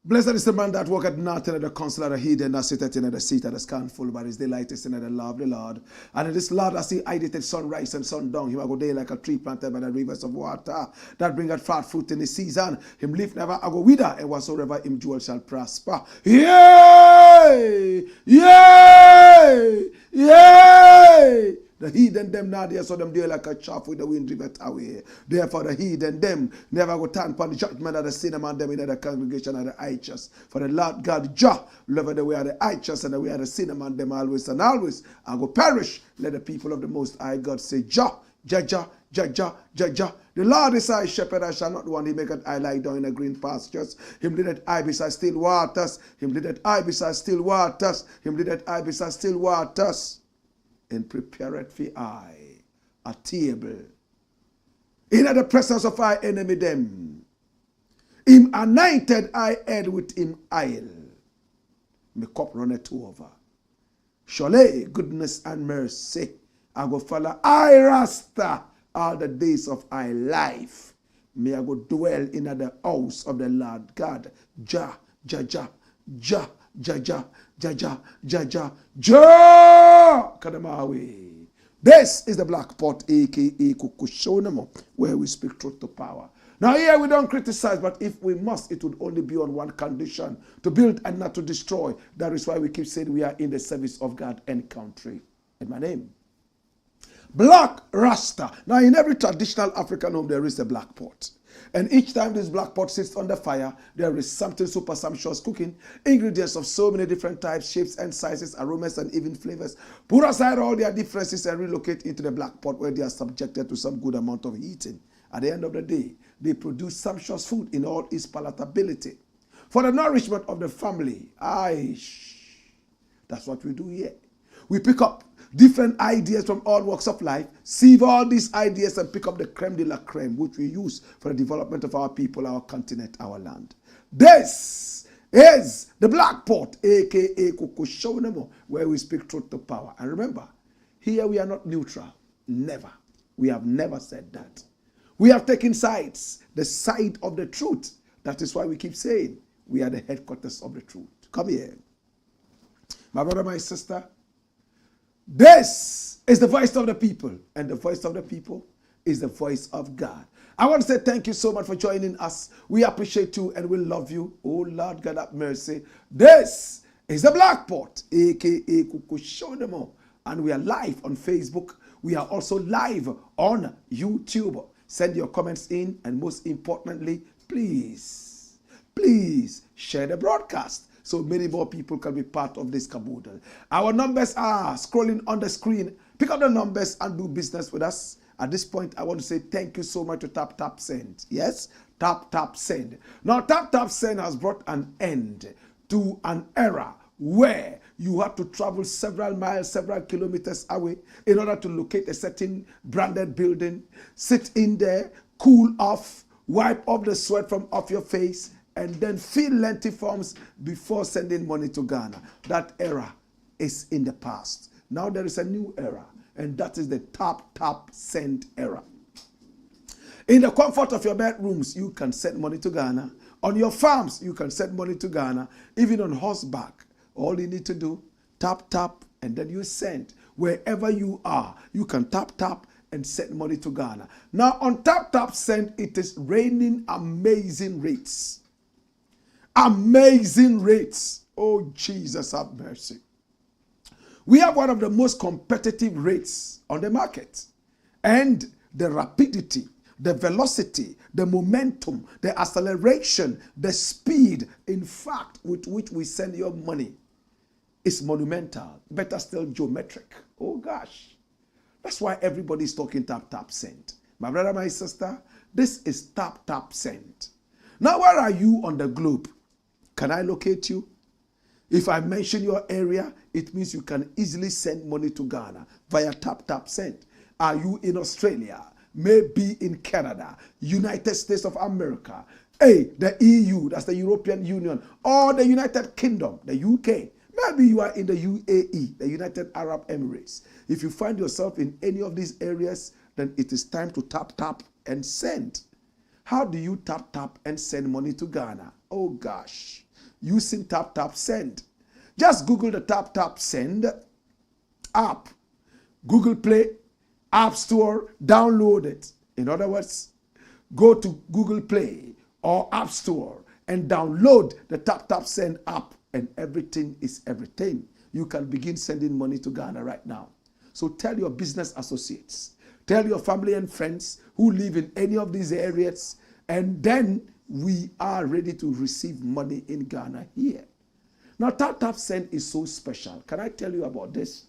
Blessed is the man that walketh not in the counsel of the heathen, that sitteth in the seat of the scornful, but his delight is in the law of the Lord. And in this Lord, as he hideth sunrise and sundown, he will go day like a tree planted by the rivers of water, that bringeth forth fruit in the season. Him leaf never go wither, and whatsoever him jewel shall prosper. Yea! Yea! Yea! The heathen them now there, so them there like a chaff with the wind driveth away. Therefore the heathen them never go turn upon the judgment of the sinner man them in the congregation of the righteous. For the Lord God Jah loveth the way of the righteous, and the way of the sinner man them always and always and go perish. Let the people of the Most High God say, Jah, Jah, Jah, Jah, Jah, Jah, Jah. The Lord is thy shepherd, I shall not want. He maketh I lie down in the green pastures. Him leadeth I beside still waters. Him leadeth I beside still waters. Him leadeth I beside still waters. And prepareth for I a table in the presence of our enemy them. Him anointed I head with him oil. My cup runneth over. Surely goodness and mercy I go follow I Rasta all the days of our life. May I go dwell in the house of the Lord God. Jah, Jah, Jah, Jah, Jah, Jah, Jah, Jah, Jah, Jah, Jah, Kadamawi. This is the Black Pot, a.k.a. Kukushonamo, where we speak truth to power. Now here we don't criticize, but if we must, it would only be on one condition, to build and not to destroy. That is why we keep saying we are in the service of God and country. And my name, Black Rasta. Now in every traditional African home there is a black pot. And each time this black pot sits on the fire, there is something super sumptuous cooking. Ingredients of so many different types, shapes and sizes, aromas and even flavors. Put aside all their differences and relocate into the black pot where they are subjected to some good amount of heating. At the end of the day, they produce sumptuous food in all its palatability. For the nourishment of the family, that's what we do here. We pick up different ideas from all walks of life, sieve all these ideas and pick up the creme de la creme, which we use for the development of our people, our continent, our land. This is the Black Pot, a.k.a. Kukushonamo, where we speak truth to power. And remember, here we are not neutral. Never. We have never said that. We have taken sides, the side of the truth. That is why we keep saying we are the headquarters of the truth. Come here. My brother, my sister, this is the voice of the people, and the voice of the people is the voice of God. I want to say thank you so much for joining us. We appreciate you and we love you. Oh Lord God have mercy. This is the Black Pot, a.k.a. Kukushonamo, and we are live on Facebook. We are also live on YouTube. Send your comments in, and most importantly, please share the broadcast so many more people can be part of this caboodle. Our numbers are scrolling on the screen. Pick up the numbers and do business with us. At this point, I want to say thank you so much to Tap Tap Send. Yes, Tap Tap Send. Now, Tap Tap Send has brought an end to an era where you had to travel several miles, several kilometers away in order to locate a certain branded building, sit in there, cool off, wipe off the sweat from off your face, and then fill lengthy forms before sending money to Ghana. That era is in the past. Now there is a new era, and that is the Tap Tap Send era. In the comfort of your bedrooms, you can send money to Ghana. On your farms, you can send money to Ghana. Even on horseback, all you need to do, tap, tap, and then you send. Wherever you are, you can tap, tap, and send money to Ghana. Now, on Tap Tap Send, it is raining amazing rates. Amazing rates. Oh, Jesus, have mercy. We have one of the most competitive rates on the market. And the rapidity, the velocity, the momentum, the acceleration, the speed, in fact, with which we send your money is monumental. Better still, geometric. Oh, gosh. That's why everybody is talking tap, tap, send. My brother, my sister, this is tap, tap, send. Now, where are you on the globe? Can I locate you? If I mention your area, it means you can easily send money to Ghana via tap, tap, send. Are you in Australia? Maybe in Canada, United States of America, the EU, that's the European Union, or the United Kingdom, the UK. Maybe you are in the UAE, the United Arab Emirates. If you find yourself in any of these areas, then it is time to tap, tap, and send. How do you tap, tap, and send money to Ghana? Oh, gosh. Using tap, tap, send. Just Google the tap, tap, send app. Google Play, App Store, download it. In other words, go to Google Play or App Store and download the tap, tap, send app, and everything is everything. You can begin sending money to Ghana right now. So tell your business associates, tell your family and friends who live in any of these areas, and then we are ready to receive money in Ghana here. Now, tap, tap, send is so special. Can I tell you about this?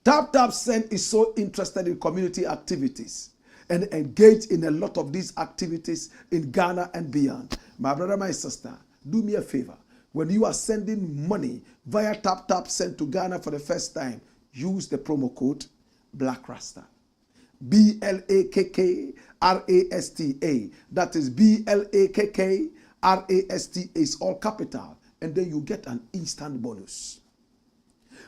Tap, tap, send is so interested in community activities and engaged in a lot of these activities in Ghana and beyond. My brother, my sister, do me a favor. When you are sending money via tap, tap, send to Ghana for the first time, use the promo code Blakk RASTA. BLAKKRASTA. That is BLAKKRASTA. Is all capital. And then you get an instant bonus.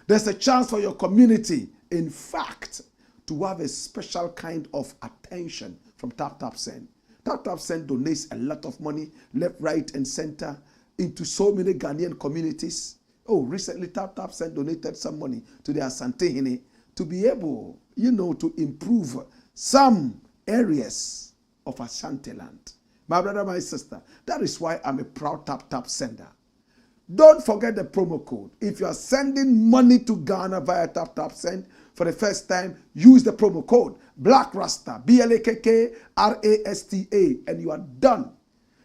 There's a chance for your community, in fact, to have a special kind of attention from Tap Tap Send. Tap Tap Send donates a lot of money, left, right, and center, into so many Ghanaian communities. Oh, recently Tap Tap Send donated some money to the Asantehene to be able, to improve some areas of Ashanteland. My brother, my sister, that is why I'm a proud Tap Tap Sender. Don't forget the promo code. If you are sending money to Ghana via Tap Tap Send for the first time, use the promo code Blakk RASTA, BLAKKRASTA, and you are done.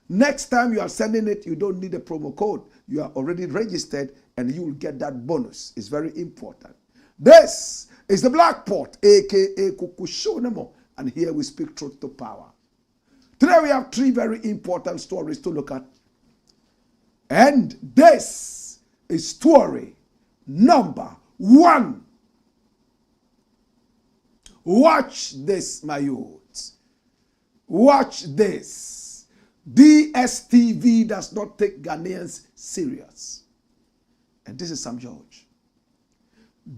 Next time you are sending it, you don't need a promo code. You are already registered and you will get that bonus. It's very important. This is the Black Pot, aka Kukushonemo, and here we speak truth to power. Today we have 3 very important stories to look at. And this is story number 1. Watch this, my youth. Watch this. Dstv does not take Ghanaians serious. And this is Sam George.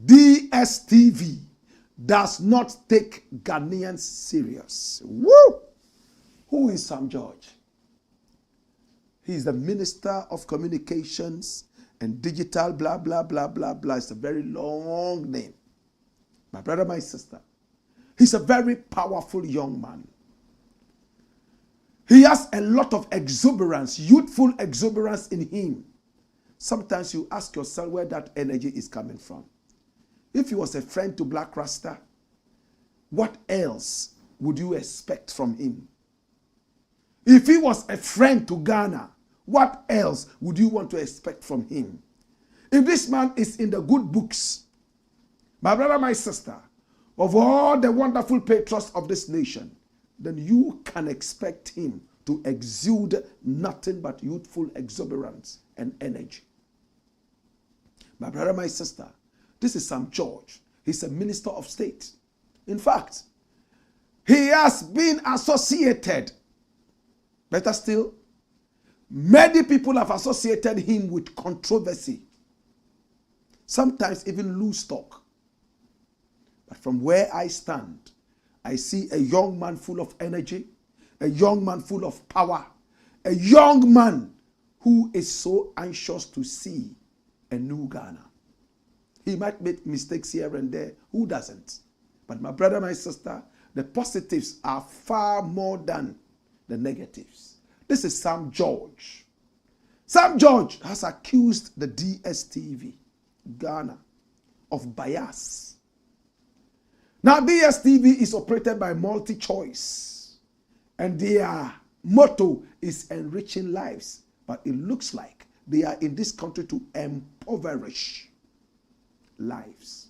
Dstv does not take Ghanaians serious. Woo! Who is Sam George? He is the Minister of Communications and Digital, blah, blah, blah, blah, blah. It's a very long name. My brother, my sister. He's a very powerful young man. He has a lot of exuberance, youthful exuberance in him. Sometimes you ask yourself where that energy is coming from. If he was a friend to Blakk RASTA, what else would you expect from him? If he was a friend to Ghana, what else would you want to expect from him? If this man is in the good books, my brother, my sister, of all the wonderful patriots of this nation, then you can expect him to exude nothing but youthful exuberance and energy. My brother, my sister, this is Sam George. He's a minister of state. In fact, he has been associated. Better still, many people have associated him with controversy. Sometimes even loose talk. But from where I stand, I see a young man full of energy, a young man full of power, a young man who is so anxious to see a new Ghana. He might make mistakes here and there. Who doesn't? But my brother, my sister, the positives are far more than the negatives. This is Sam George. Sam George has accused the DSTV, Ghana, of bias. Now, DSTV is operated by MultiChoice, and their motto is enriching lives. But it looks like they are in this country to impoverish lives.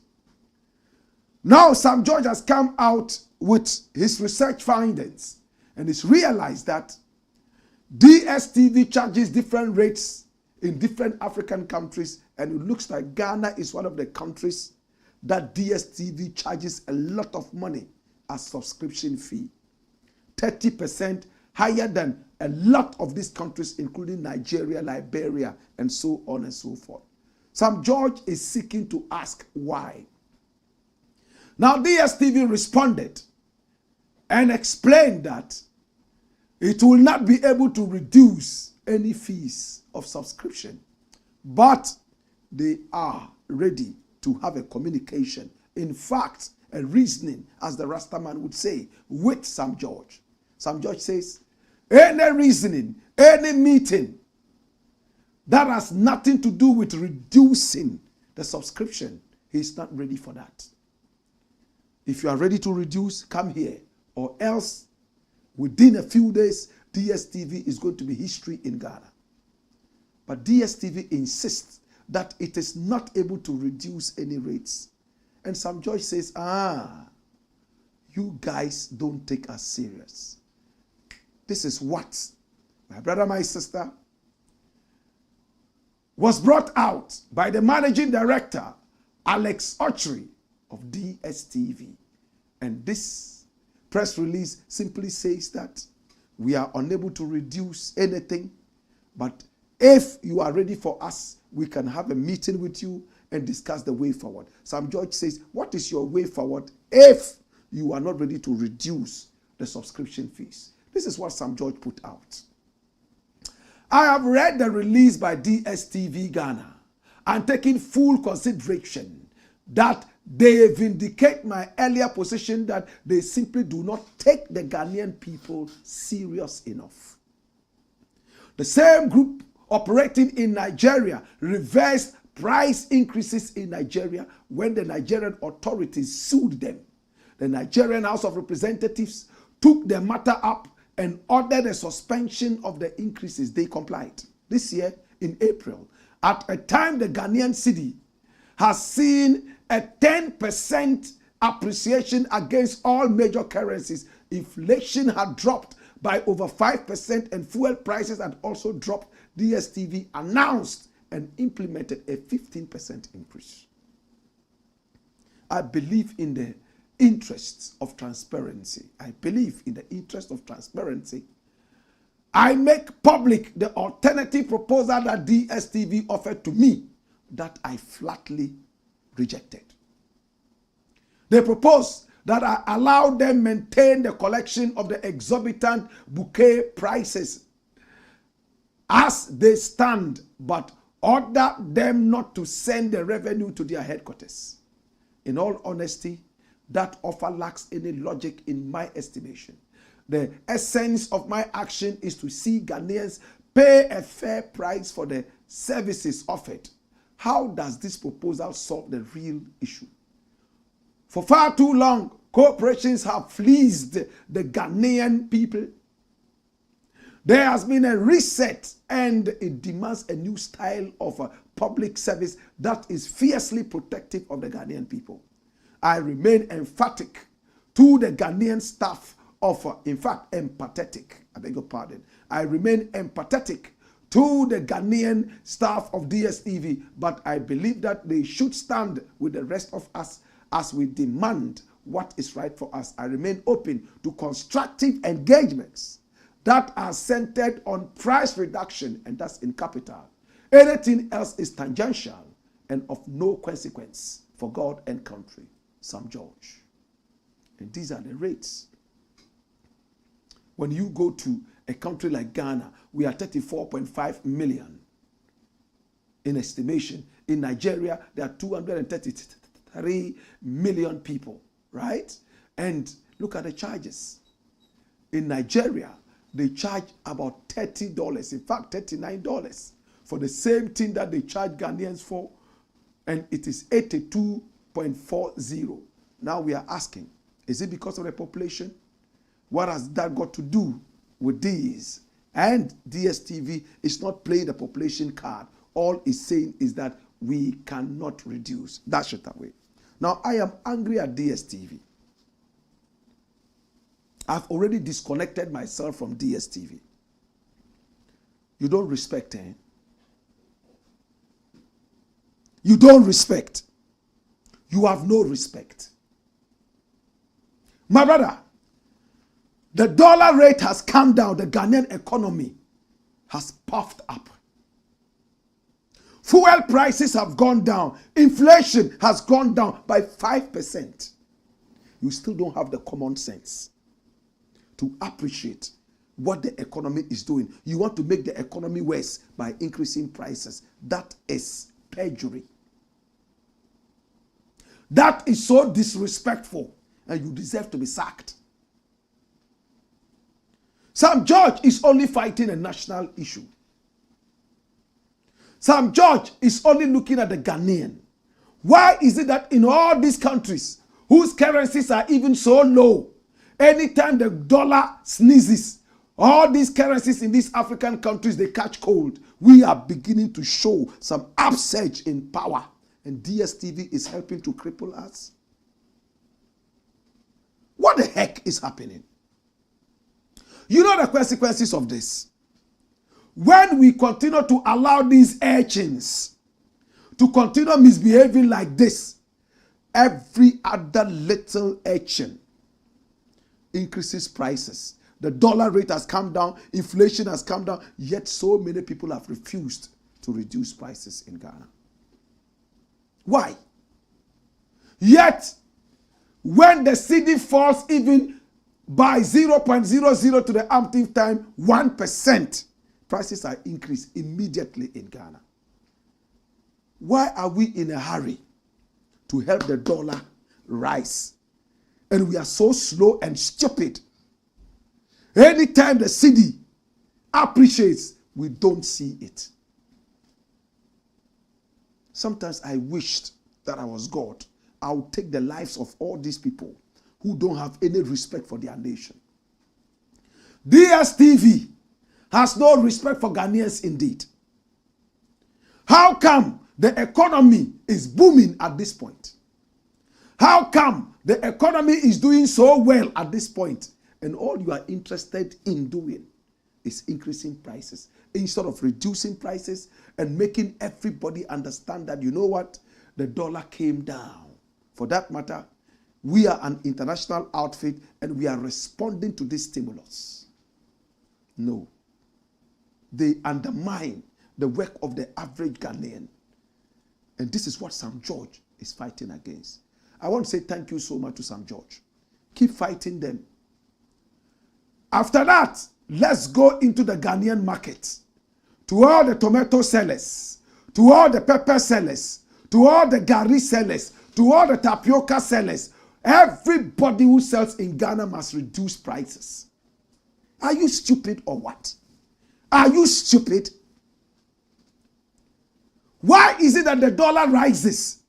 Now, Sam George has come out with his research findings, and it's realized that DSTV charges different rates in different African countries, and it looks like Ghana is one of the countries that DSTV charges a lot of money as subscription fee. 30% higher than a lot of these countries, including Nigeria, Liberia, and so on and so forth. Sam George is seeking to ask why. Now, DSTV responded and explained that it will not be able to reduce any fees of subscription, but they are ready to have a communication. In fact, a reasoning, as the Rasta man would say, with Sam George. Sam George says, any reasoning, any meeting that has nothing to do with reducing the subscription, he's not ready for that. If you are ready to reduce, come here, or else within a few days, DSTV is going to be history in Ghana. But DSTV insists that it is not able to reduce any rates. And Sam George says, you guys don't take us serious. This is what, my brother, my sister, was brought out by the managing director, Adom-Otchere of DSTV. And this press release simply says that we are unable to reduce anything, but if you are ready for us, we can have a meeting with you and discuss the way forward. Sam George says, what is your way forward if you are not ready to reduce the subscription fees? This is what Sam George put out. I have read the release by DSTV Ghana and taken full consideration that they vindicate my earlier position that they simply do not take the Ghanaian people serious enough. The same group operating in Nigeria reversed price increases in Nigeria when the Nigerian authorities sued them. The Nigerian House of Representatives took the matter up and ordered a suspension of the increases. They complied. This year, in April, at a time the Ghanaian cedi has seen a 10% appreciation against all major currencies. Inflation had dropped by over 5% and fuel prices had also dropped. DSTV announced and implemented a 15% increase. I believe in the interests of transparency. I believe in the interest of transparency. I make public the alternative proposal that DSTV offered to me that I flatly rejected. They proposed that I allow them maintain the collection of the exorbitant bouquet prices as they stand, but order them not to send the revenue to their headquarters. In all honesty, that offer lacks any logic in my estimation. The essence of my action is to see Ghanaians pay a fair price for the services offered. How does this proposal solve the real issue? For far too long, corporations have fleeced the Ghanaian people. There has been a reset and it demands a new style of public service that is fiercely protective of the Ghanaian people. I remain emphatic to the Ghanaian staff of, in fact, empathetic. I beg your pardon. I remain empathetic to the Ghanaian staff of DSTV, but I believe that they should stand with the rest of us as we demand what is right for us. I remain open to constructive engagements that are centered on price reduction, and that's in capital. Anything else is tangential and of no consequence for God and country. Sam George. And these are the rates. When you go to a country like Ghana, we are 34.5 million in estimation. In Nigeria, there are 233 million people, right? And look at the charges. In Nigeria, they charge about $30, in fact, $39 for the same thing that they charge Ghanaians for, and it is 82.40. Now we are asking, is it because of the population? What has that got to do with these? And DSTV is not playing the population card. All it's saying is that we cannot reduce. Dash it away. Now, I am angry at DSTV. I've already disconnected myself from DSTV. You don't respect, eh? You don't respect. You have no respect. My brother, the dollar rate has come down. The Ghanaian economy has puffed up. Fuel prices have gone down. Inflation has gone down by 5%. You still don't have the common sense to appreciate what the economy is doing. You want to make the economy worse by increasing prices. That is perjury. That is so disrespectful, and you deserve to be sacked. Sam George is only fighting a national issue. Sam George is only looking at the Ghanaian. Why is it that in all these countries whose currencies are even so low, anytime the dollar sneezes, all these currencies in these African countries, they catch cold. We are beginning to show some upsurge in power, and DSTV is helping to cripple us. What the heck is happening? You know the consequences of this. When we continue to allow these urchins to continue misbehaving like this, every other little urchin increases prices. The dollar rate has come down, inflation has come down, yet so many people have refused to reduce prices in Ghana. Why? Yet, when the cedi falls even by 0.00 to the umpteenth time, 1%, prices are increased immediately in Ghana. Why are we in a hurry to help the dollar rise? And we are so slow and stupid. Anytime the cedi appreciates, we don't see it. Sometimes I wished that I was God. I would take the lives of all these people who don't have any respect for their nation. DSTV has no respect for Ghanaians indeed. How come the economy is booming at this point? How come the economy is doing so well at this point, and all you are interested in doing is increasing prices instead of reducing prices and making everybody understand that, you know what, the dollar came down. For that matter, we are an international outfit and we are responding to this stimulus. No. They undermine the work of the average Ghanaian. And this is what Sam George is fighting against. I want to say thank you so much to Sam George. Keep fighting them. After that, let's go into the Ghanaian market. To all the tomato sellers, to all the pepper sellers, to all the gari sellers, to all the tapioca sellers, everybody who sells in Ghana must reduce prices. Are you stupid or what? Are you stupid? Why is it that the dollar rises?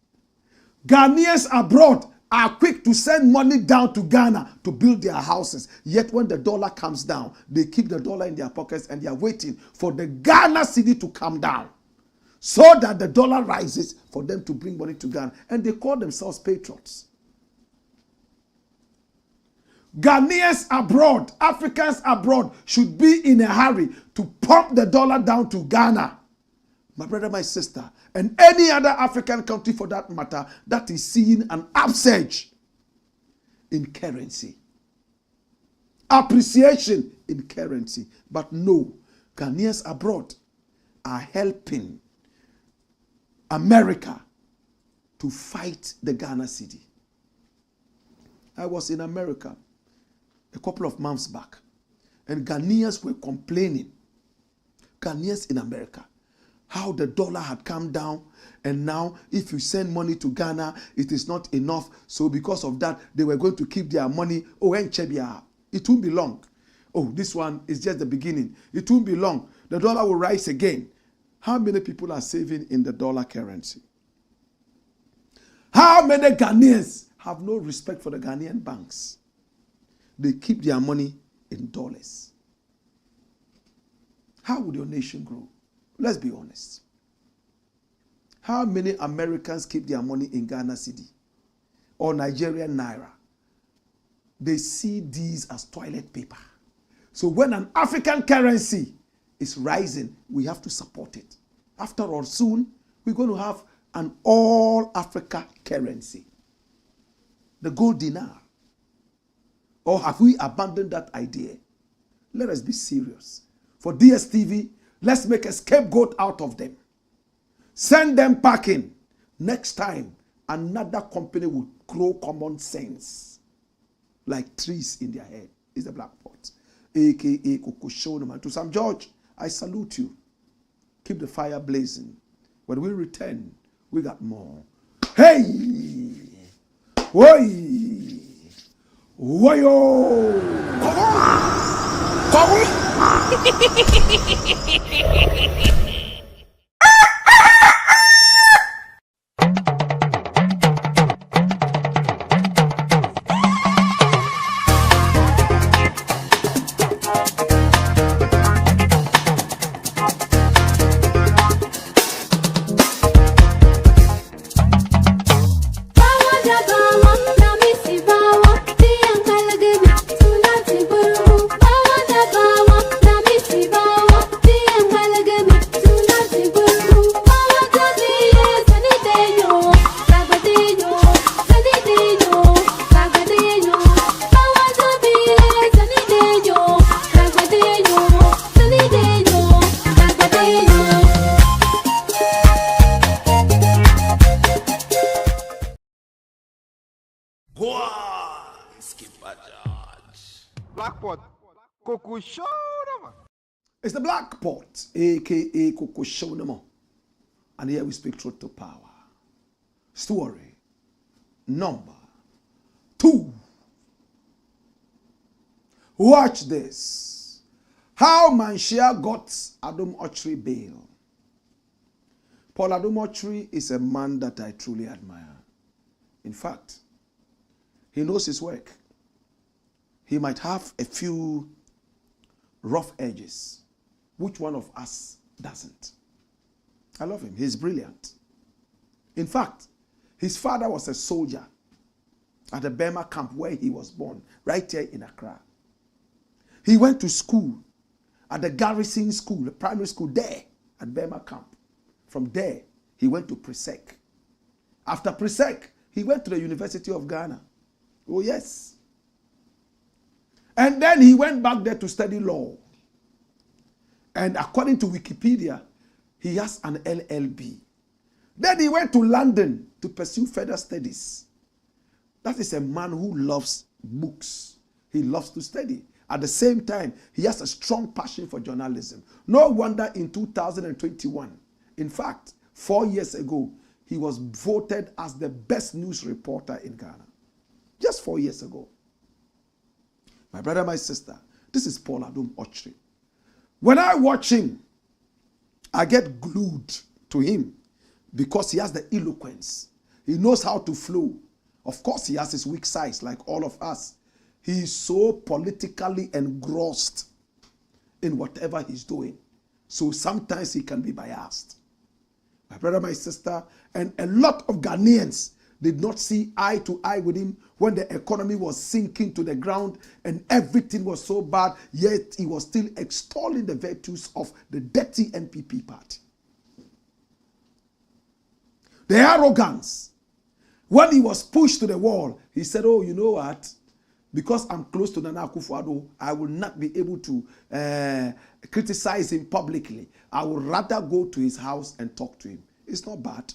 Ghanaians abroad are quick to send money down to Ghana to build their houses. Yet when the dollar comes down, they keep the dollar in their pockets and they are waiting for the Ghana cedi to come down so that the dollar rises for them to bring money to Ghana. And they call themselves patriots. Ghanaians abroad, Africans abroad should be in a hurry to pump the dollar down to Ghana. My brother, my sister, and any other African country for that matter that is seeing an upsurge in currency. Appreciation in currency. But no, Ghanaians abroad are helping America to fight the Ghana cedi. I was in America a couple of months back, and Ghanaians were complaining. Ghanaians in America, how the dollar had come down, and now if you send money to Ghana, it is not enough. So because of that, they were going to keep their money. Oh, and Chebia, it won't be long. Oh, this one is just the beginning. It won't be long. The dollar will rise again. How many people are saving in the dollar currency? How many Ghanaians have no respect for the Ghanaian banks? They keep their money in dollars. How would your nation grow? Let's be honest. How many Americans keep their money in Ghana cedi or Nigerian naira? They see these as toilet paper. So when an African currency is rising, we have to support it. After all, soon we're going to have an all-Africa currency. The gold dinar. Or have we abandoned that idea? Let us be serious. For Dstv, let's make a scapegoat out of them. Send them packing. Next time, another company will grow common sense. Like trees in their head. It's the Blakk pot. A.K.A. Kokoshonoma. To Sam George, I salute you. Keep the fire blazing. When we return, we got more. Hey! Oi! Woyo! It's the Blakk pot, a.k.a. Kokoshonoma. And here we speak truth to power. Story number 2. Watch this. How Manhyia got Adom-Otchere bail. Paul Adom-Otchere is a man that I truly admire. In fact, he knows his work. He might have a few rough edges. Which one of us doesn't? I love him. He's brilliant. In fact, his father was a soldier at the Burma camp where he was born, right here in Accra. He went to school at the garrison school, the primary school there at Burma camp. From there, he went to Presec. After Presec, he went to the University of Ghana. Oh yes. And then he went back there to study law. And according to Wikipedia, he has an LLB. Then he went to London to pursue further studies. That is a man who loves books. He loves to study. At the same time, he has a strong passion for journalism. No wonder in 2021, in fact, 4 years ago, he was voted as the best news reporter in Ghana. Just 4 years ago. My brother, my sister, this is Paul Adom-Otchere. When I watch him, I get glued to him because he has the eloquence. He knows how to flow. Of course, he has his weak sides like all of us. He is so politically engrossed in whatever he's doing. So sometimes he can be biased. My brother, my sister, and a lot of Ghanaians did not see eye to eye with him when the economy was sinking to the ground and everything was so bad, yet he was still extolling the virtues of the dirty NPP party. The arrogance. When he was pushed to the wall, he said, oh, you know what? Because I'm close to Nana Akufo-Addo, I will not be able to criticize him publicly. I would rather go to his house and talk to him. It's not bad.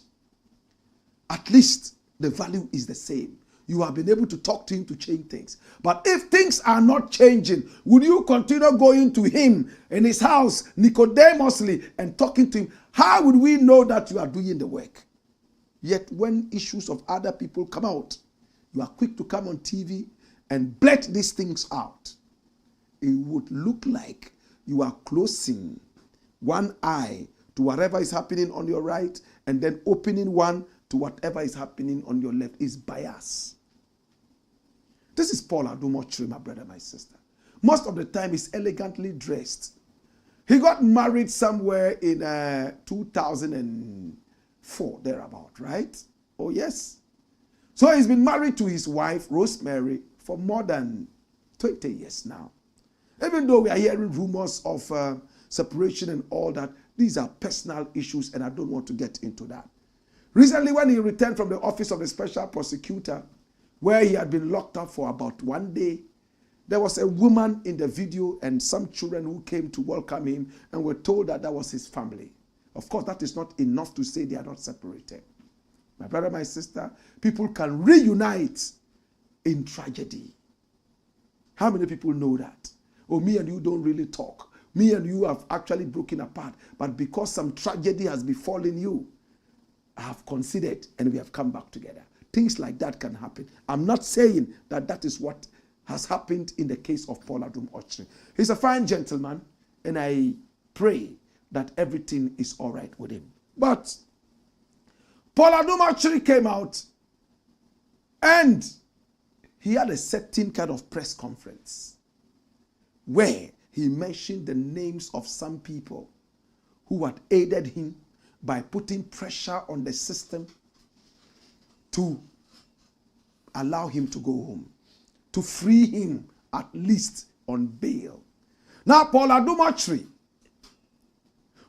At least the value is the same. You have been able to talk to him to change things. But if things are not changing, would you continue going to him in his house, Nicodemously, and talking to him? How would we know that you are doing the work? Yet when issues of other people come out, you are quick to come on TV and blurt these things out. It would look like you are closing one eye to whatever is happening on your right and then opening one to whatever is happening on your left is bias. This is Paul Adom-Otchere, my brother, my sister. Most of the time he's elegantly dressed. He got married somewhere in 2004, thereabout, right? Oh, yes. So he's been married to his wife, Rosemary, for more than 20 years now. Even though we are hearing rumors of separation and all that, these are personal issues and I don't want to get into that. Recently, when he returned from the office of the special prosecutor, where he had been locked up for about 1 day, there was a woman in the video and some children who came to welcome him and were told that that was his family. Of course, that is not enough to say they are not separated. My brother, my sister, people can reunite in tragedy. How many people know that? Oh, me and you don't really talk. Me and you have actually broken apart. But because some tragedy has befallen you, I have considered and we have come back together. Things like that can happen. I'm not saying that that is what has happened in the case of Paul Adom-Otchere. He's a fine gentleman, and I pray that everything is all right with him. But Paul Adom-Otchere came out, and he had a certain kind of press conference where he mentioned the names of some people who had aided him by putting pressure on the system to allow him to go home, to free him at least on bail. Now, Paul Adom-Otchere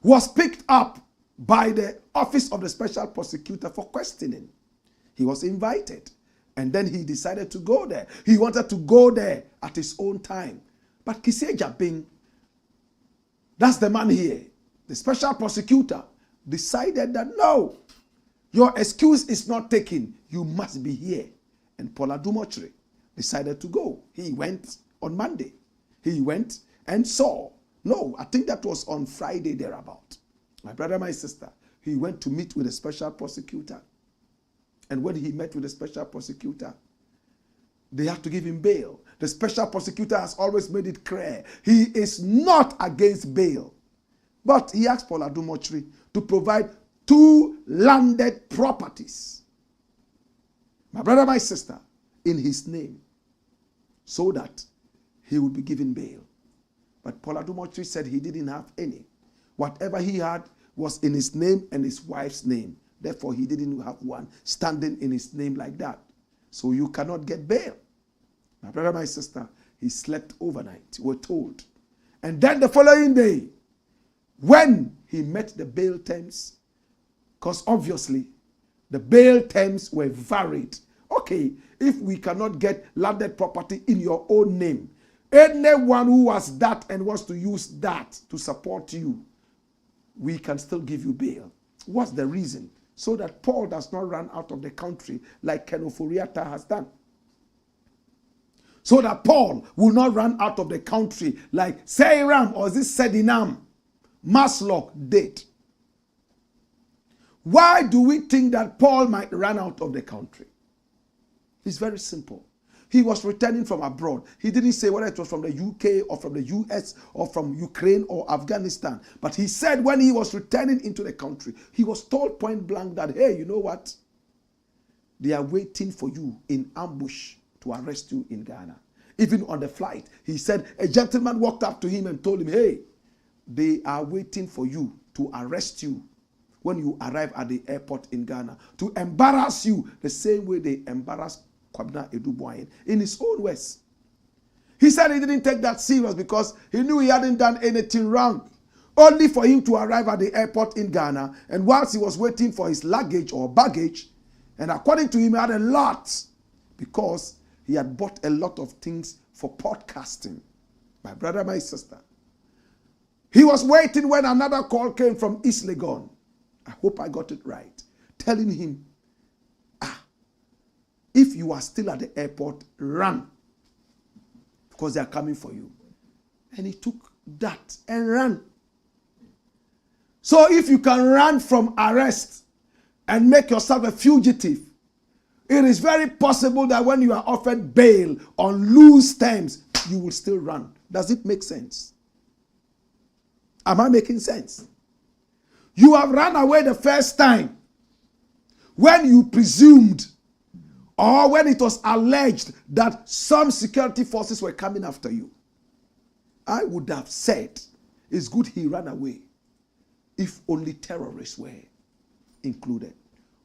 was picked up by the office of the special prosecutor for questioning. He was invited, and then he decided to go there. He wanted to go there at his own time. But Kiseja Bing, that's the man here, the special prosecutor, decided that no, your excuse is not taken. You must be here. And Paul Adom-Otchere decided to go. He went on Monday. He went and saw. No, I think that was on Friday thereabout. My brother, my sister, he went to meet with a special prosecutor. And when he met with the special prosecutor, they had to give him bail. The special prosecutor has always made it clear he is not against bail. But he asked Paul Adom-Otchere to provide 2 landed properties, my brother, my sister, in his name, so that he would be given bail. But Paul Adom-Otchere said he didn't have any. Whatever he had was in his name and his wife's name. Therefore, he didn't have one standing in his name like that. So you cannot get bail. My brother, my sister, he slept overnight, we're told. And then the following day, when he met the bail terms, because obviously the bail terms were varied. Okay, if we cannot get landed property in your own name, anyone who has that and wants to use that to support you, we can still give you bail. What's the reason? So that Paul does not run out of the country like Ken Oforiatta has done. So that Paul will not run out of the country like Seiram or this Sedinam Maslock did. Why do we think that Paul might run out of the country? It's very simple. He was returning from abroad. He didn't say whether it was from the UK or from the US or from Ukraine or Afghanistan. But he said when he was returning into the country, he was told point blank that, hey, you know what? They are waiting for you in ambush to arrest you in Ghana. Even on the flight, he said a gentleman walked up to him and told him, hey, they are waiting for you to arrest you when you arrive at the airport in Ghana, to embarrass you the same way they embarrassed Kwabena Edubwain in his own words. He said he didn't take that serious because he knew he hadn't done anything wrong. Only for him to arrive at the airport in Ghana, and whilst he was waiting for his luggage or baggage, and according to him, he had a lot because he had bought a lot of things for podcasting. My brother, my sister. He was waiting when another call came from East Legon. I hope I got it right. Telling him, if you are still at the airport, run. Because they are coming for you. And he took that and ran. So if you can run from arrest and make yourself a fugitive, it is very possible that when you are offered bail on loose terms, you will still run. Does it make sense? Am I making sense? You have run away the first time when you presumed or when it was alleged that some security forces were coming after you. I would have said it's good he ran away if only terrorists were included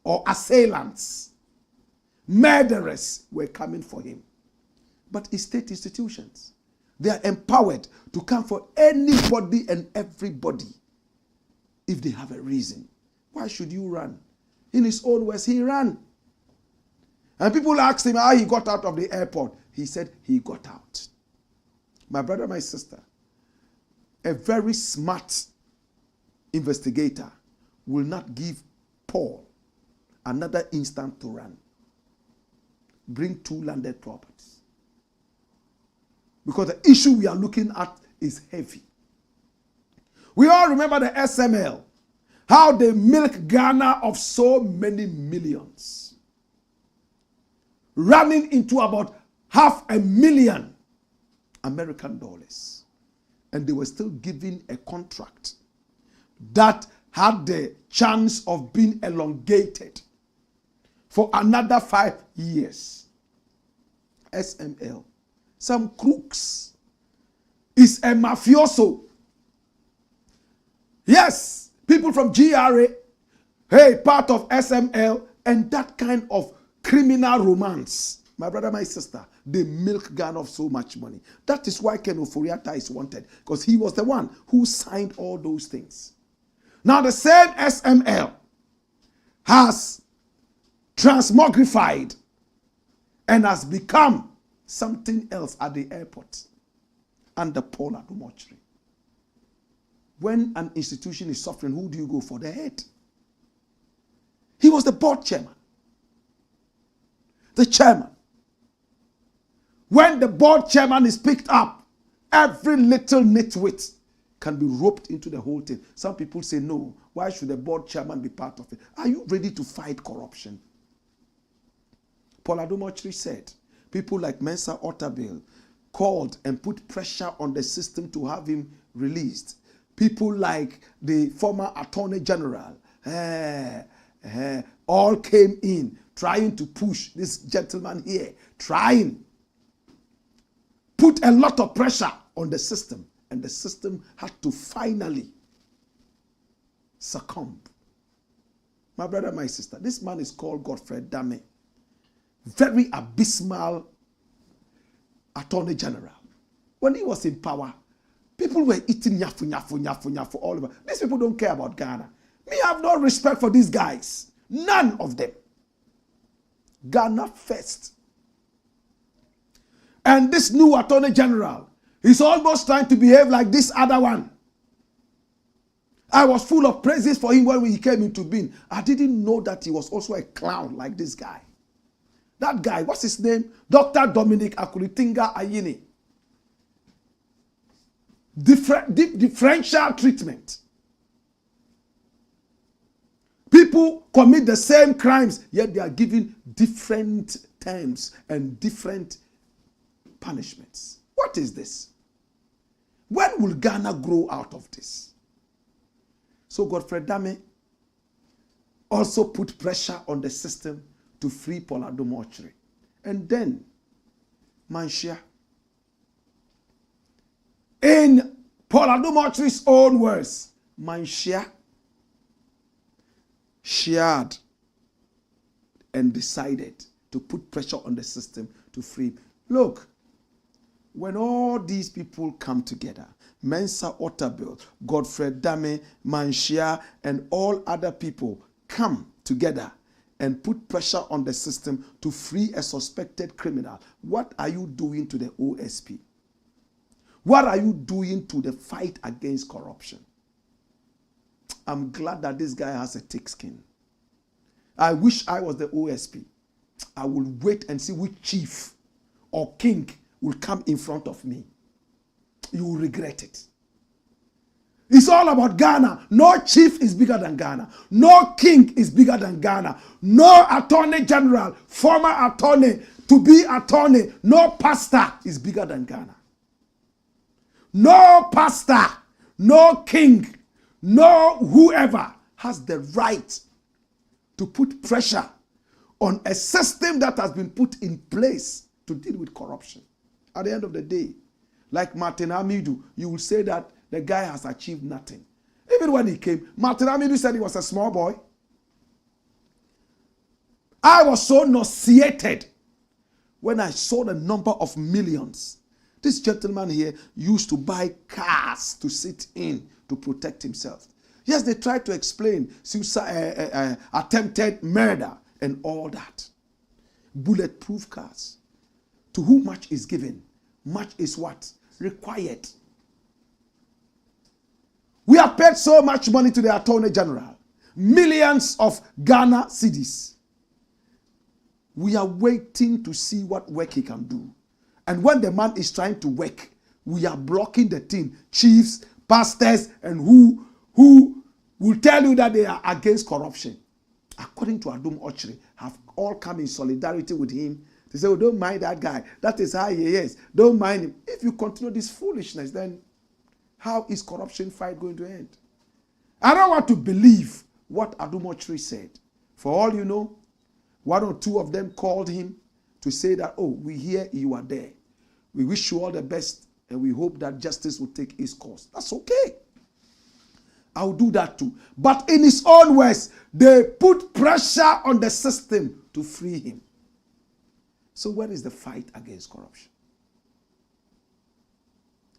or assailants, murderers were coming for him. But it's state institutions. They are empowered to come for anybody and everybody if they have a reason. Why should you run? In his own words, he ran. And people asked him how he got out of the airport. He said he got out. My brother, my sister, a very smart investigator will not give Paul another instant to run. Bring 2 landed properties. Because the issue we are looking at is heavy. We all remember the SML, how they milk Ghana of so many millions, running into about $500,000 American dollars. And they were still given a contract that had the chance of being elongated for another 5 years. SML. Some crooks. Is a mafioso. Yes, people from GRA, hey, part of SML, and that kind of criminal romance. My brother, my sister, they milk Ghana of so much money. That is why Ken Oforiatta is wanted, because he was the one who signed all those things. Now the same SML has transmogrified and has become something else at the airport under Paul Adom-Otchere. When an institution is suffering, who do you go for? The head. He was the board chairman. The chairman. When the board chairman is picked up, every little nitwit can be roped into the whole thing. Some people say, no, why should the board chairman be part of it? Are you ready to fight corruption? Paul Adom-Otchere said, people like Adom-Otchere called and put pressure on the system to have him released. People like the former Attorney General all came in trying to push this gentleman here, trying put a lot of pressure on the system, and the system had to finally succumb. My brother, my sister, this man is called Godfred Dame. Very abysmal Attorney General. When he was in power, people were eating nyafu all over. These people don't care about Ghana. Me have no respect for these guys. None of them. Ghana first. And this new Attorney General is almost trying to behave like this other one. I was full of praises for him when he came into being. I didn't know that he was also a clown like this guy. That guy, what's his name? Dr. Dominic Akuritinga Ayini. Differential treatment. People commit the same crimes, yet they are given different terms and different punishments. What is this? When will Ghana grow out of this? So Godfred Dame also put pressure on the system to free Paul Adom-Otchere. And then Manhyia, in Paul Adom-Otchere's own words, Manhyia shared and decided to put pressure on the system to free him. Look, when all these people come together, Adom-Otchere, Godfred Dame, Manhyia, and all other people come together and put pressure on the system to free a suspected criminal, what are you doing to the OSP? What are you doing to the fight against corruption? I'm glad that this guy has a thick skin. I wish I was the OSP. I will wait and see which chief or king will come in front of me. You will regret it. It's all about Ghana. No chief is bigger than Ghana. No king is bigger than Ghana. No attorney general, former attorney, to be attorney, no pastor is bigger than Ghana. No pastor, no king, no whoever has the right to put pressure on a system that has been put in place to deal with corruption. At the end of the day, like Martin Hamidou, you will say that the guy has achieved nothing. Even when he came, Martin Hamidou said he was a small boy. I was so nauseated when I saw the number of millions. This gentleman here used to buy cars to sit in to protect himself. Yes, they tried to explain suicide, attempted murder and all that. Bulletproof cars. To whom much is given, much is what? Required. We have paid so much money to the Attorney General. Millions of Ghana cedis. We are waiting to see what work he can do. And when the man is trying to work, we are blocking the team. Chiefs, pastors, and who will tell you that they are against corruption. According to Adom-Otchere, have all come in solidarity with him. They say, oh, don't mind that guy. That is how he is. Don't mind him. If you continue this foolishness, then how is corruption fight going to end? I don't want to believe what Adom-Otchere said. For all you know, one or two of them called him to say that, oh, we hear you are there. We wish you all the best, and we hope that justice will take its course. That's okay. I'll do that too. But in his own words, they put pressure on the system to free him. So where is the fight against corruption?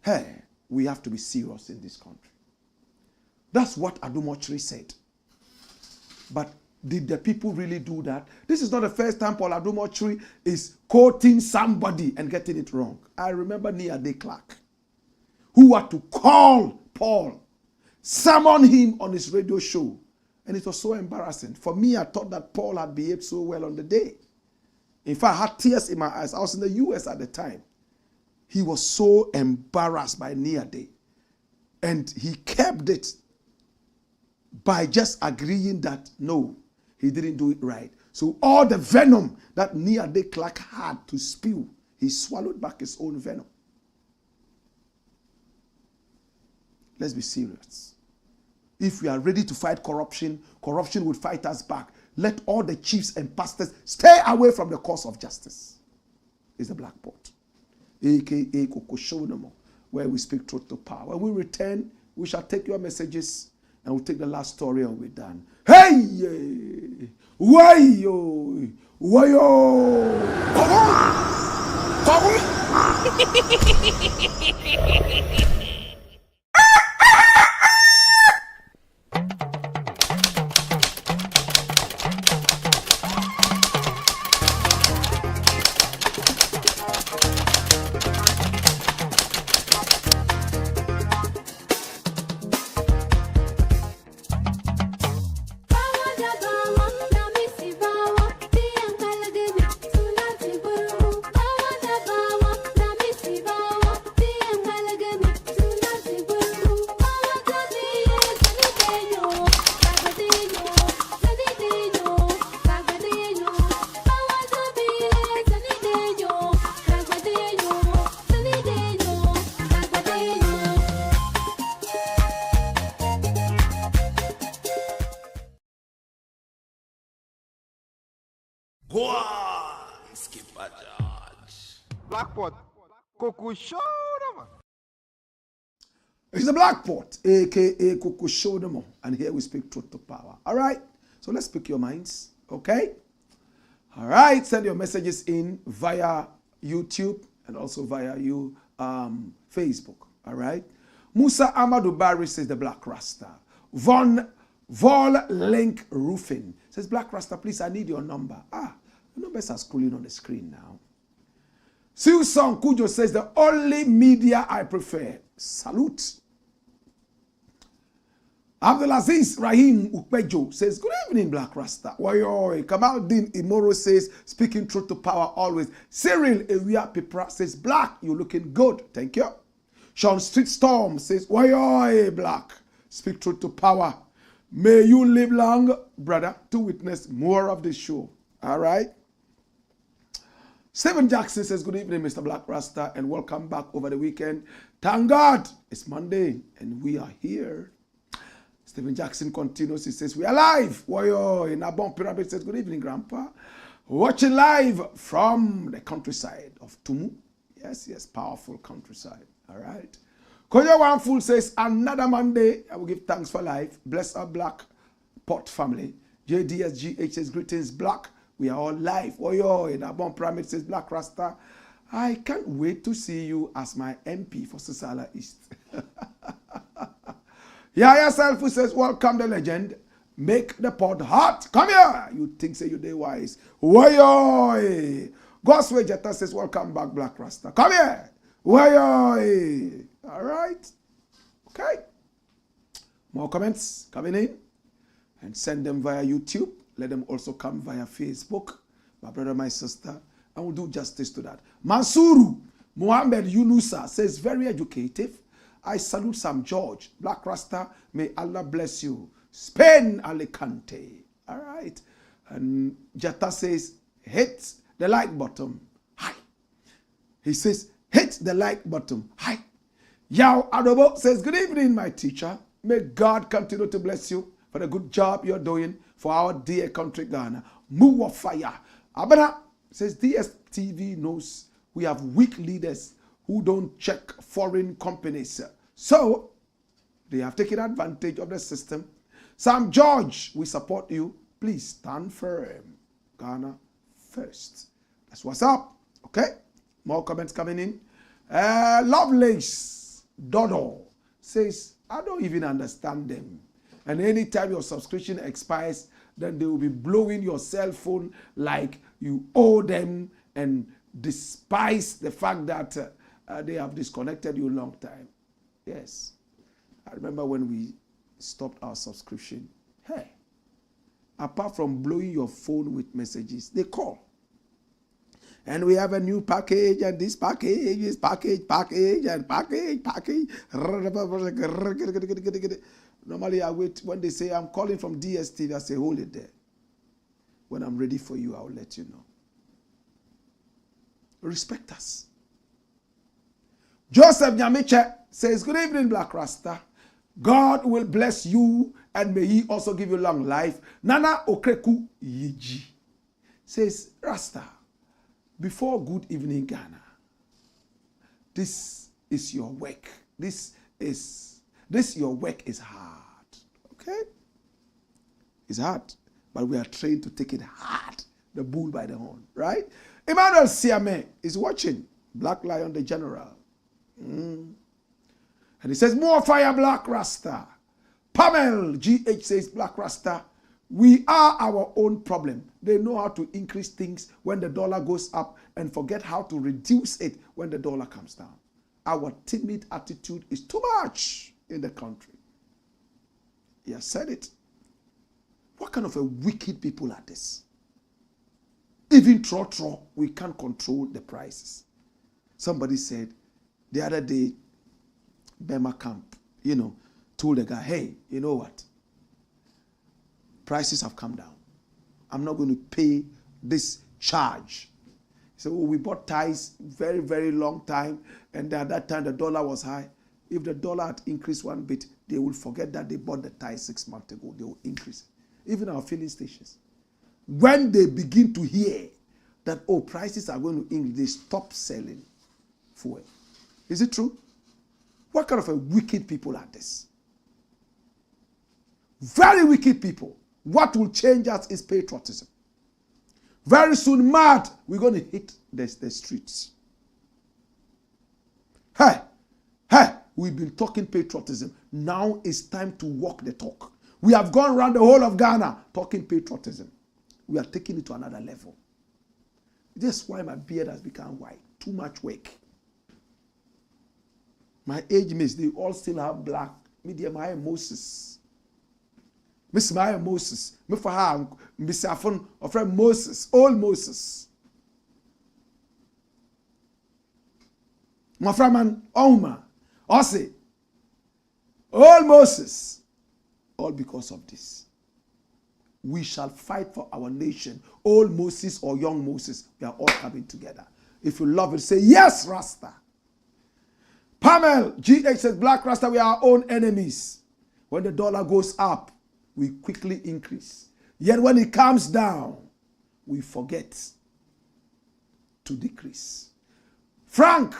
Hey, we have to be serious in this country. That's what Adom-Otchere said. But did the people really do that? This is not the first time Paul Adom-Otchere is quoting somebody and getting it wrong. I remember Blakk, who had to call Paul, summon him on his radio show. And it was so embarrassing. For me, I thought that Paul had behaved so well on the day. In fact, I had tears in my eyes. I was in the US at the time. He was so embarrassed by Day. And he kept it by just agreeing that, no, he didn't do it right. So all the venom that Blakk had to spew, he swallowed back his own venom. Let's be serious. If we are ready to fight corruption, corruption will fight us back. Let all the chiefs and pastors stay away from the cause of justice. It's the Blakk Pot, a.k.a. CORRECTIONAL, where we speak truth to power. When we return, we shall take your messages and we'll take the last story and we're done. Hey! Wayo! Wayo! Blakk Pot, CORRECTIONAL. It's the Blakk Pot, a.k.a. CORRECTIONAL, and here we speak truth to power. All right? So let's pick your minds, okay? All right, send your messages in via YouTube and also via Facebook, all right? Musa Amadou Barry says the Black Rasta. Vol Link Roofing says, Black Rasta, please, I need your number. The numbers are scrolling on the screen now. Susan Kujo says, the only media I prefer. Salute. Abdulaziz Rahim Ukpejo says, good evening, Black Rasta. Wayo. Kamaldin Imoro says, speaking truth to power always. Cyril Ewia Pipra says, Black, you're looking good. Thank you. Sean Street Storm says, Wayo, Black, speak truth to power. May you live long, brother, to witness more of this show. All right. Stephen Jackson says, good evening, Mr. Black Rasta, and welcome back over the weekend. Thank God it's Monday, and we are here. Stephen Jackson continues. He says, we are live. Warrior in Abon Pyramid says, good evening, Grandpa. Watching live from the countryside of Tumu. Yes, powerful countryside. All right. Koyo Wanful says, another Monday. I will give thanks for life. Bless our Blakk Pot family. JDSGH says, greetings, Blakk. We are all live. Warrior in Abon Pyramid says, Blakk Rasta. I can't wait to see you as my MP for Sisala East. Yaya Selfu says, welcome the legend. Make the pot hot. Come here. You think say you day wise. Woyoy. Gosway Jetta says, welcome back, Blakk Rasta. Come here. Woyoy. All right. Okay. More comments coming in. And send them via YouTube. Let them also come via Facebook. My brother, my sister. I will do justice to that. Mansuru Muhammad Yunusa says, very educative. I salute Sam George. Blakk Rasta, may Allah bless you. Spain Alicante. All right. And Jetta says, hit the like button. Hi. He says, hit the like button. Hi. Yao Adobo says, good evening, my teacher. May God continue to bless you for the good job you're doing for our dear country, Ghana. Move of fire. Abana says, Dstv knows we have weak leaders who don't check foreign companies. So, they have taken advantage of the system. Sam George, we support you. Please stand firm. Ghana first. That's what's up. Okay? More comments coming in. Lovelace Dodo says, I don't even understand them. And anytime your subscription expires, then they will be blowing your cell phone like you owe them and despise the fact that they have disconnected you a long time. Yes. I remember when we stopped our subscription. Hey, apart from blowing your phone with messages, they call. And we have a new package, and this package is package, and package. Normally I wait. When they say I'm calling from DSTV, I say hold it there. When I'm ready for you, I'll let you know. Respect us. Joseph Nyamiche says, good evening, Blakk Rasta. God will bless you and may he also give you long life. Nana Okreku Yiji says, Rasta, before good evening, Ghana, this is your work. This your work is hard. Okay? It's hard. But we are trained to take it hard. The bull by the horn. Right? Emmanuel Siame is watching. Black Lion the General. And he says, more fire, Blakk Rasta. Pamel GH says, Blakk Rasta, we are our own problem. They know how to increase things when the dollar goes up and forget how to reduce it when the dollar comes down. Our timid attitude is too much in the country. He has said it. What kind of a wicked people are this? Even Trotro, we can't control the prices. Somebody said the other day, Bema Camp, told the guy, hey, you know what? Prices have come down. I'm not going to pay this charge. So we bought ties very, very long time, and at that time the dollar was high. If the dollar had increased one bit, they will forget that they bought the ties 6 months ago. They will increase it. Even our filling stations. When they begin to hear that, oh, prices are going to increase, they stop selling fuel. Is it true? What kind of a wicked people are this? Very wicked people. What will change us is patriotism. Very soon, mad, we're going to hit the streets. Hey, we've been talking patriotism. Now it's time to walk the talk. We have gone around the whole of Ghana talking patriotism. We are taking it to another level. That's why my beard has become white. Too much work. My age mates, they all still have black. Medium high Moses. Miss Maya Moses. Me for her, Miss Afon, or friend Moses. Old Moses. My friend man, Oma. Ose. Old Moses. All because of this. We shall fight for our nation. Old Moses or young Moses, we are all coming together. If you love it, say yes, Rasta. Pamel, GH says, Blakk Rasta, we are our own enemies. When the dollar goes up, we quickly increase. Yet when it comes down, we forget to decrease. Farouk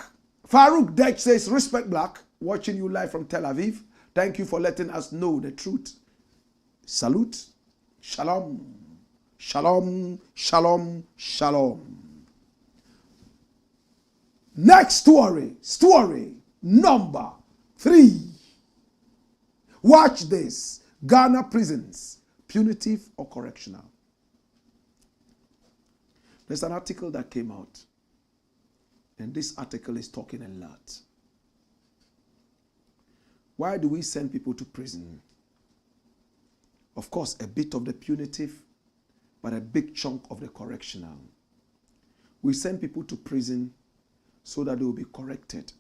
Dech says, respect Blakk, watching you live from Tel Aviv. Thank you for letting us know the truth. Salute. Shalom. Shalom. Shalom. Shalom. Next story number 3. Watch this. Ghana prisons, punitive or correctional? There's an article that came out, and this article is talking a lot. Why do we send people to prison? Of course, a bit of the punitive, but a big chunk of the correctional. We send people to prison so that they will be corrected.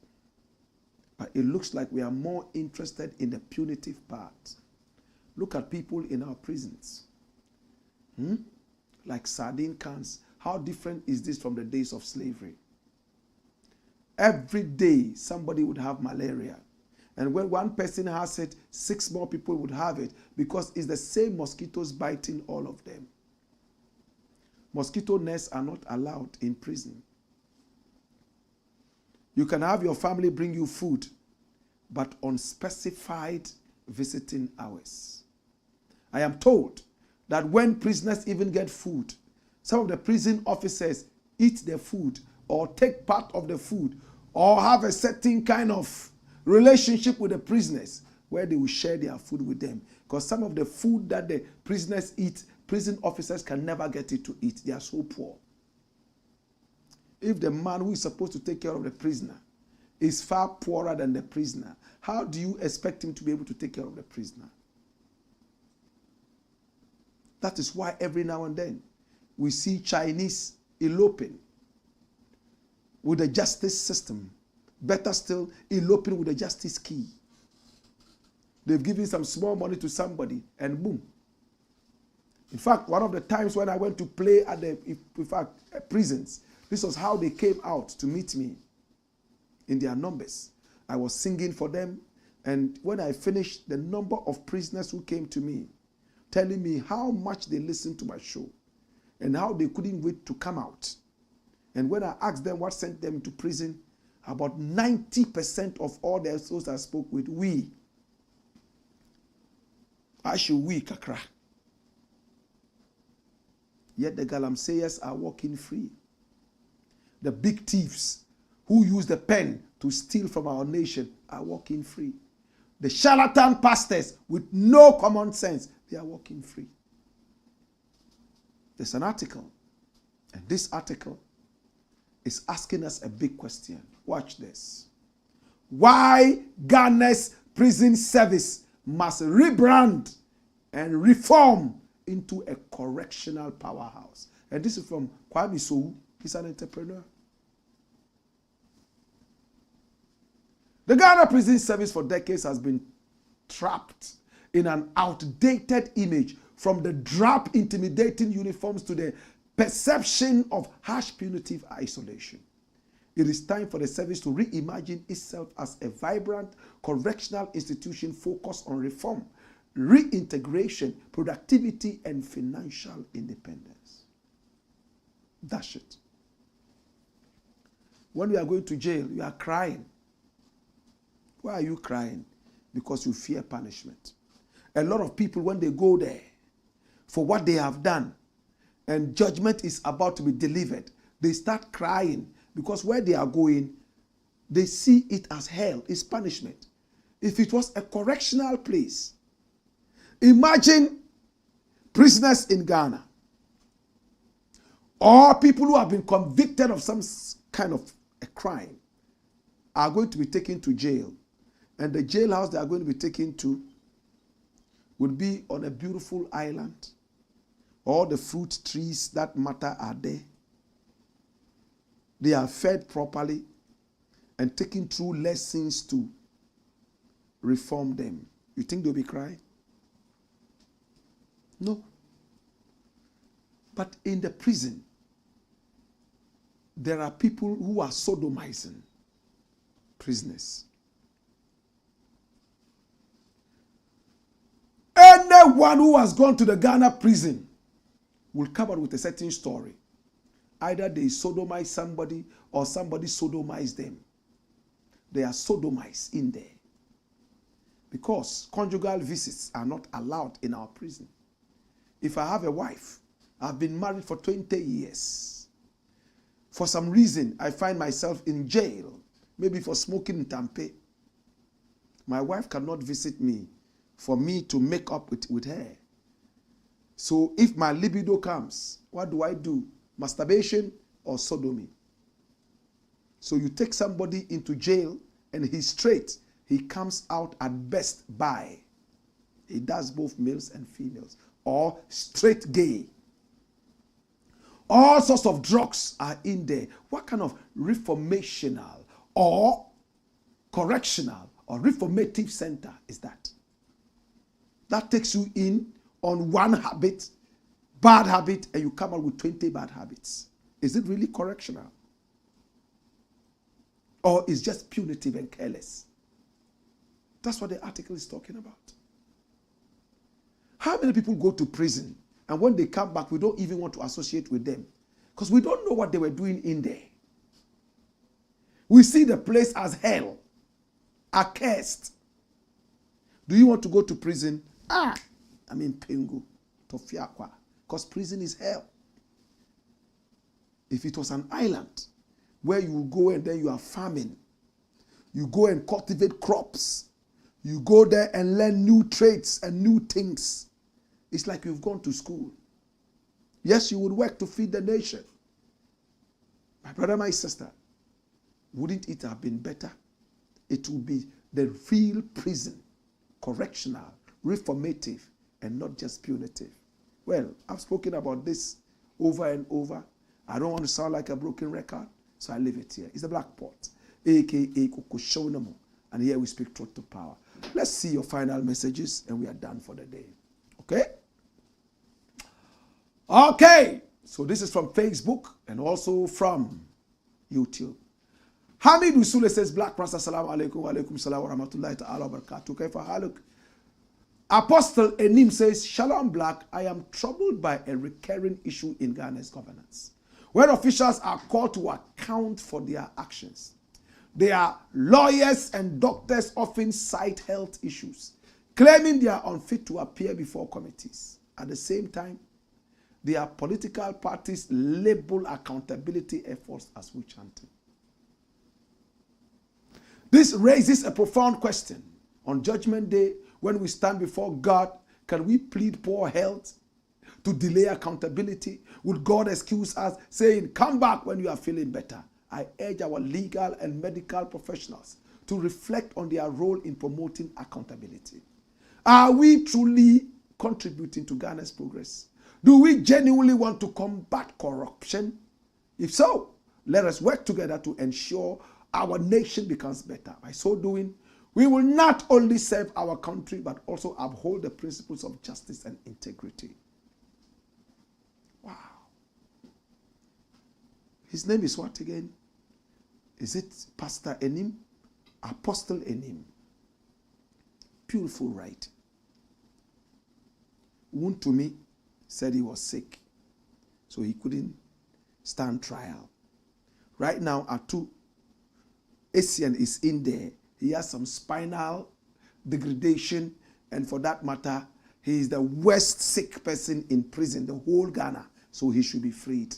But it looks like we are more interested in the punitive part. Look at people in our prisons. Like sardine cans. How different is this from the days of slavery? Every day, somebody would have malaria. And when one person has it, 6 more people would have it because it's the same mosquitoes biting all of them. Mosquito nests are not allowed in prison. You can have your family bring you food, but on specified visiting hours. I am told that when prisoners even get food, some of the prison officers eat the food or take part of the food or have a certain kind of relationship with the prisoners where they will share their food with them. Because some of the food that the prisoners eat, prison officers can never get it to eat. They are so poor. If the man who is supposed to take care of the prisoner is far poorer than the prisoner, how do you expect him to be able to take care of the prisoner? That is why every now and then we see Chinese eloping with the justice system. Better still, eloping with the justice key. They've given some small money to somebody and boom. In fact, one of the times when I went to play at the prisons, this was how they came out to meet me in their numbers. I was singing for them, and when I finished, the number of prisoners who came to me telling me how much they listened to my show and how they couldn't wait to come out. And when I asked them what sent them to prison, about 90% of all the souls I spoke with, we kakra. Yet the galamseyers are walking free. The big thieves who use the pen to steal from our nation are walking free. The charlatan pastors with no common sense, they are walking free. There's an article, and this article is asking us a big question. Watch this. Why Ghana's prison service must rebrand and reform into a correctional powerhouse. And this is from Kwame Sowu. He's an entrepreneur. The Ghana Prison Service for decades has been trapped in an outdated image, from the drab, intimidating uniforms to the perception of harsh punitive isolation. It is time for the service to reimagine itself as a vibrant correctional institution focused on reform, reintegration, productivity, and financial independence. That's it. When we are going to jail, you are crying. Why are you crying? Because you fear punishment. A lot of people, when they go there for what they have done and judgment is about to be delivered, they start crying because where they are going, they see it as hell. It's punishment. If it was a correctional place, imagine prisoners in Ghana or people who have been convicted of some kind of a crime are going to be taken to jail. And the jailhouse they are going to be taken to would be on a beautiful island. All the fruit trees that matter are there. They are fed properly and taken through lessons to reform them. You think they'll be crying? No. But in the prison, there are people who are sodomizing prisoners. Everyone who has gone to the Ghana prison will come out with a certain story. Either they sodomize somebody or somebody sodomized them. They are sodomized in there. Because conjugal visits are not allowed in our prison. If I have a wife, I've been married for 20 years. For some reason, I find myself in jail, maybe for smoking in Tampe. My wife cannot visit me for me to make up with her. So if my libido comes, what do? Masturbation or sodomy? So you take somebody into jail and he's straight. He comes out at best bi. He does both males and females. Or straight gay. All sorts of drugs are in there. What kind of reformational or correctional or reformative center is that? That takes you in on one habit, bad habit, and you come out with 20 bad habits. Is it really correctional? Or is just punitive and careless? That's what the article is talking about. How many people go to prison and when they come back, we don't even want to associate with them because we don't know what they were doing in there. We see the place as hell, accursed. Do you want to go to prison? Pengu, Tofiakwa, because prison is hell. If it was an island where you go and then you are farming, you go and cultivate crops, you go there and learn new trades and new things. It's like you've gone to school. Yes, you would work to feed the nation. My brother, my sister, wouldn't it have been better? It would be the real prison, correctional, reformative, and not just punitive. Well, I've spoken about this over and over. I don't want to sound like a broken record, so I leave it here. It's the Blakk Pot, a.k.a. Kokoshonamu, and here we speak truth to power. Let's see your final messages, and we are done for the day. Okay? Okay, so this is from Facebook and also from YouTube. Hamid Usule says, Blakk Rasta, salam alaikum, wa alaikum salam wa rahmatullahi ta'ala wa barakatuh. Okay, for Haluk. Apostle Enim says, Shalom Blakk, I am troubled by a recurring issue in Ghana's governance, when officials are called to account for their actions. Their lawyers and doctors often cite health issues, claiming they are unfit to appear before committees. At the same time, their political parties label accountability efforts as witch hunting. This raises a profound question. On Judgment Day, when we stand before God, can we plead poor health to delay accountability? Would God excuse us, saying, come back when you are feeling better? I urge our legal and medical professionals to reflect on their role in promoting accountability. Are we truly contributing to Ghana's progress? Do we genuinely want to combat corruption? If so, let us work together to ensure our nation becomes better. By so doing, we will not only serve our country, but also uphold the principles of justice and integrity. Wow. His name is what again? Is it Pastor Enim? Apostle Enim. Beautiful writing. Wuntumi said he was sick, so he couldn't stand trial. Right now, Atu Asian is in there. He has some spinal degradation, and for that matter, he is the worst sick person in prison, the whole Ghana, so he should be freed.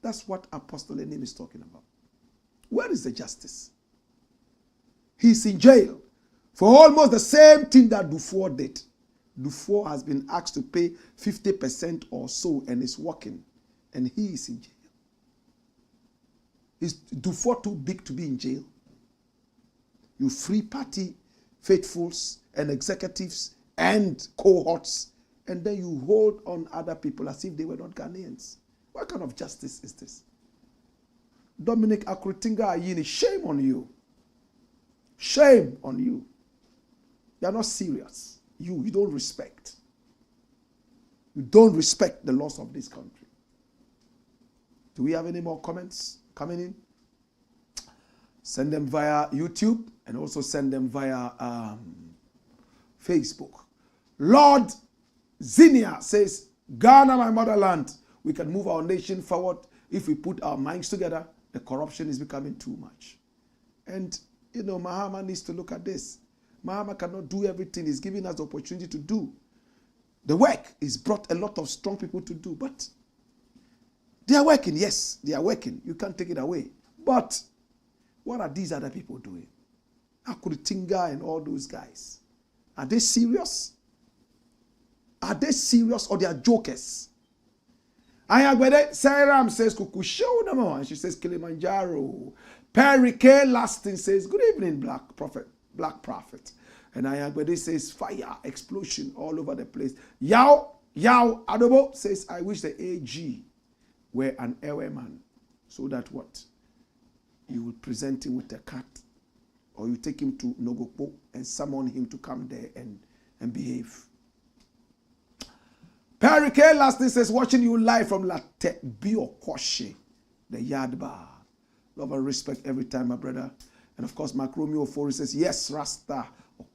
That's what Apostle Enim is talking about. Where is the justice? He's in jail for almost the same thing that Dufour did. Dufour has been asked to pay 50% or so and is working, and he is in jail. Is Dufour too big to be in jail? You free party faithfuls and executives and cohorts, and then you hold on other people as if they were not Ghanaians. What kind of justice is this? Dominic Akuritinga Ayini, shame on you. Shame on you. You are not serious. You don't respect. You don't respect the laws of this country. Do we have any more comments coming in? Send them via YouTube and also send them via Facebook. Lord Zinnia says, Ghana, my motherland, we can move our nation forward if we put our minds together. The corruption is becoming too much. And, Mahama needs to look at this. Mahama cannot do everything. He's giving us the opportunity to do. The work is brought a lot of strong people to do, but they are working. Yes, they are working. You can't take it away. But what are these other people doing? Akuritinga and all those guys. Are they serious? Are they serious or they are jokers? Ayagbede Sairam says, Kuku show them on. She says, Kilimanjaro. Perry K. Lasting says, good evening, Blakk Prophet. And Ayagbede says, fire, explosion all over the place. Yao Adobo says, I wish the AG were an airman, so that what? You would present him with a cat, or you take him to Nogokpo and summon him to come there and behave. Perry K. Lasting says, watching you live from Adom-Otchere, the yard bar. Love and respect every time, my brother. And of course, Mark Romeo 4 says, yes, Rasta.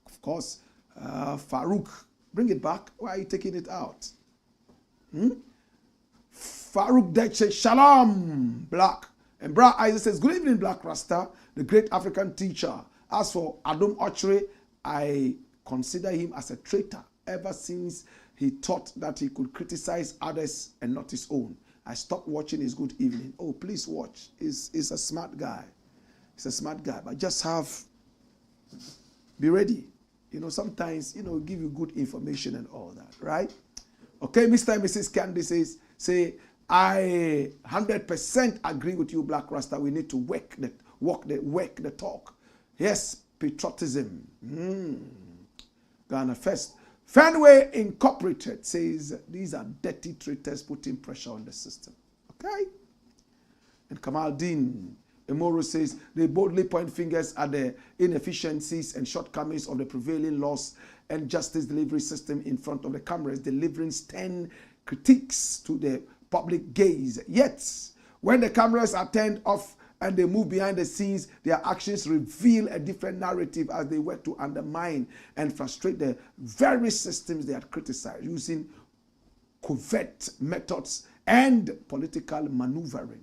Of course, Farouk, bring it back. Why are you taking it out? Farouk Dech says, Shalom, Blakk. And Bra Isaac says, good evening, Blakk Rasta, the great African teacher. As for Adom-Otchere, I consider him as a traitor ever since he thought that he could criticize others and not his own. I stopped watching his good evening. Oh, please watch. He's a smart guy. He's a smart guy, but just be ready. Sometimes, give you good information and all that, right? Okay, Mr. and Mrs. Candy says, I 100% agree with you, Blakk Rasta. We need to work the talk. Yes, patriotism. Ghana first. Fenway Incorporated says these are dirty traitors putting pressure on the system. Okay? And Kamaldeen Emoro says they boldly point fingers at the inefficiencies and shortcomings of the prevailing laws and justice delivery system in front of the cameras, delivering stern critiques to the public gaze. Yet, when the cameras are turned off and they move behind the scenes, their actions reveal a different narrative as they work to undermine and frustrate the very systems they had criticized using covert methods and political maneuvering.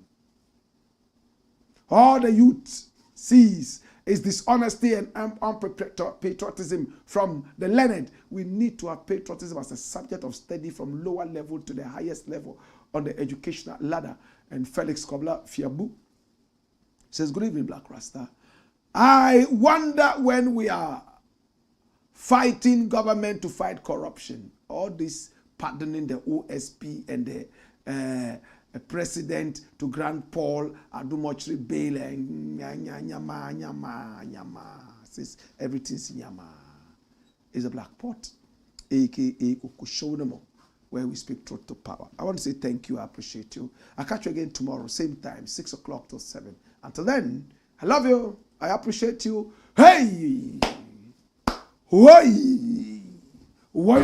All the youth sees is dishonesty and unpatriotism from the learned. We need to have patriotism as a subject of study from lower level to the highest level on the educational ladder. And Felix Kobla Fiabu says, good evening, Blakk Rasta. I wonder when we are fighting government to fight corruption. All this pardoning the OSP and the president to grant Paul Adom-Otchere bail and nyama. Says everything's nyama. Is a black pot, aka Kukushonamo, where we speak truth to power. I want to say thank you. I appreciate you. I'll catch you again tomorrow, same time, 6 o'clock till 7. Until then, I love you. I appreciate you. Hey! Why? Why?